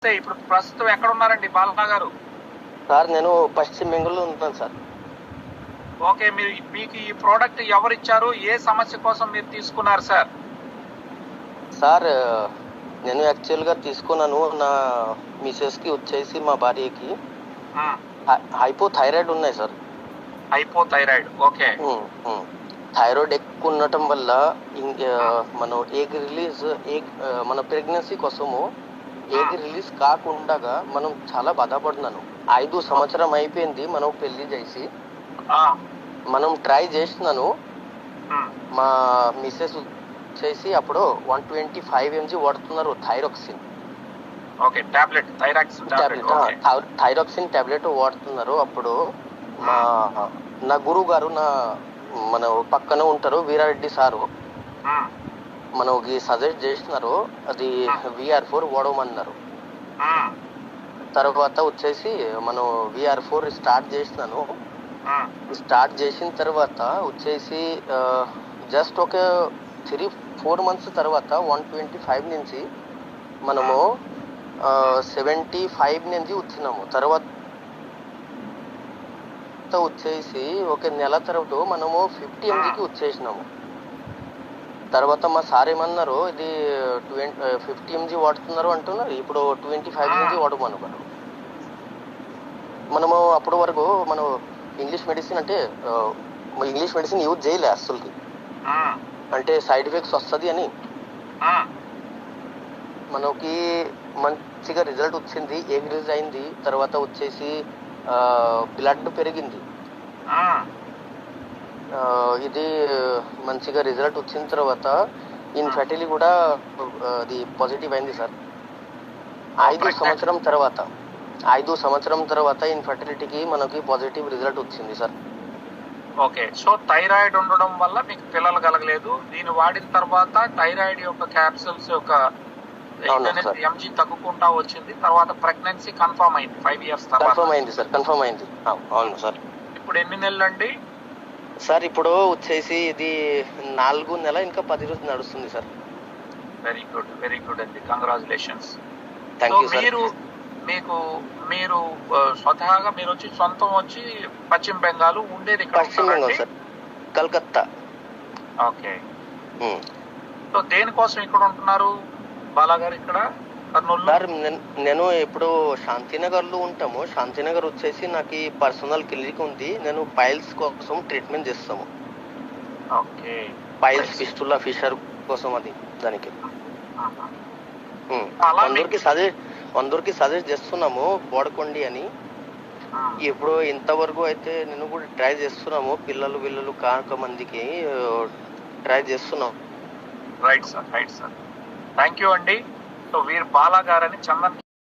నమస్తే. ఇప్పుడు ప్రస్తుతం ఎక్కడ ఉన్నారండి బాలన్న గారు? సార్ నేను పశ్చిమ బెంగాల్లో ఉంటాను సార్. ఓకే, మీకు ఈ ప్రోడక్ట్ ఎవరిచ్చారు? ఏ సమస్య కోసం మీరు తీసుకున్నారు సార్? సార్ నేను యాక్చువల్గా తీసుకున్నాను. నా మిసెస్కి వచ్చేసి మా భార్యకి హైపోథైరాయిడ్ ఉన్నాయి సార్. Hypothyroid, okay. థైరాయిడ్ ఎక్కువ ఉండటం వల్ల మనం మన ప్రెగ్నెన్సీ కోసము ఏగ్ రిలీజ్ కాకుండా మనం చాలా బాధపడుతున్నాను. 5 సంవత్సరం అయిపోయింది మనం పెళ్లి చేసి. మనం ట్రై చేస్తున్నాను. మా మిసెస్ చేసి అప్పుడు 125 mg వాడుతున్నారు thyroxine. Okay, tablet thyroxine tablet వాడుతున్నారు. అప్పుడు నా గురువు గారు మన పక్కన ఉంటారు వీరారెడ్డి సారు, మనకి సజెస్ట్ చేస్తున్నారు. అది VR4 వాడమన్నారు. తర్వాత వచ్చేసి మనం VR4 స్టార్ట్ చేసినాను. స్టార్ట్ చేసిన తర్వాత వచ్చేసి జస్ట్ ఒక 3-4 months తర్వాత 125 నుంచి మనము 75 నుంచి వచ్చినాము. తర్వాత వచ్చేసి ఒక నెల తర్వాత మనము 50 mgకి వచ్చేసినాము. తర్వాత మా సార్ ఏమన్నారు, ఇది 50 mg వాడుతున్నారు అంటున్నారు, ఇప్పుడు 25 mg వాడమన్నారు. మనము అప్పటి వరకు మనం ఇంగ్లీష్ మెడిసిన్ యూజ్ చేయలే అస్సలుకి, అంటే సైడ్ ఎఫెక్ట్స్ వస్తుంది అని. మనకి మంచిగా రిజల్ట్ వచ్చింది, ఏగ్ రిలీజ్ అయింది. తర్వాత వచ్చేసి బ్లడ్ పెరిగింది. ఇది మంచిగా రిజల్ట్ వచ్చిన తర్వాత ఇన్ఫర్టిలిటీ కూడా అది పాజిటివ్ అయింది సార్. 5 సంవత్సరం తర్వాత ఇన్ఫర్టిలిటీకి మనకి పాజిటివ్ రిజల్ట్ వచ్చింది సార్. ఓకే, సో థైరాయిడ్ ఉండడం వల్ల మీకు పిల్లలు కలగలేదు. దీన్ని వాడిన తర్వాత థైరాయిడ్ యొక్క క్యాప్సూల్స్ యొక్క mg తగ్గుకుంటా వచ్చింది. తర్వాత ప్రెగ్నెన్సీ కన్ఫర్మ్ అయింది 5 years తర్వాత. కన్ఫర్మ్ అయింది. అవును సార్. ఇప్పుడు ఎన్ని నెలలు అండి సార్? ఇప్పుడు వచ్చేసి ఇది 4 నెలలు ఇంకా 10 రోజులు నడుస్తుంది సార్. వెరీ గుడ్ అండి, కంగ్రాచులేషన్స్. మీరు స్వతహాగా మీరు వచ్చి సొంతం వచ్చి పశ్చిమ బెంగాల్, ఉండేది పశ్చిమ Bengal sir, Calcutta. Okay, so దేనికోసం ఇక్కడ ఉంటున్నారు బాలాగారు? ఇక్కడ సార్ నేను ఇప్పుడు శాంతినగర్ లో ఉంటాము. శాంతినగర్ వచ్చేసి నాకు పర్సనల్ క్లినిక్ ఉంది. నేను పైల్స్ కోసం ట్రీట్మెంట్ చేస్తాము. ఓకే, పైల్స్, ఫిస్టులా, ఫిషర్ కోసం అది దానికి అందరికి సజెస్ట్ చేస్తున్నాము వాడుకోండి అని. ఇప్పుడు ఇంతవరకు అయితే నేను కూడా ట్రై చేస్తున్నాము. పిల్లలు కాక మందికి ట్రై చేస్తున్నాం. Right sir. థ్యాంక్ యూ అండి. సో వీరు బాలా గారని చందన్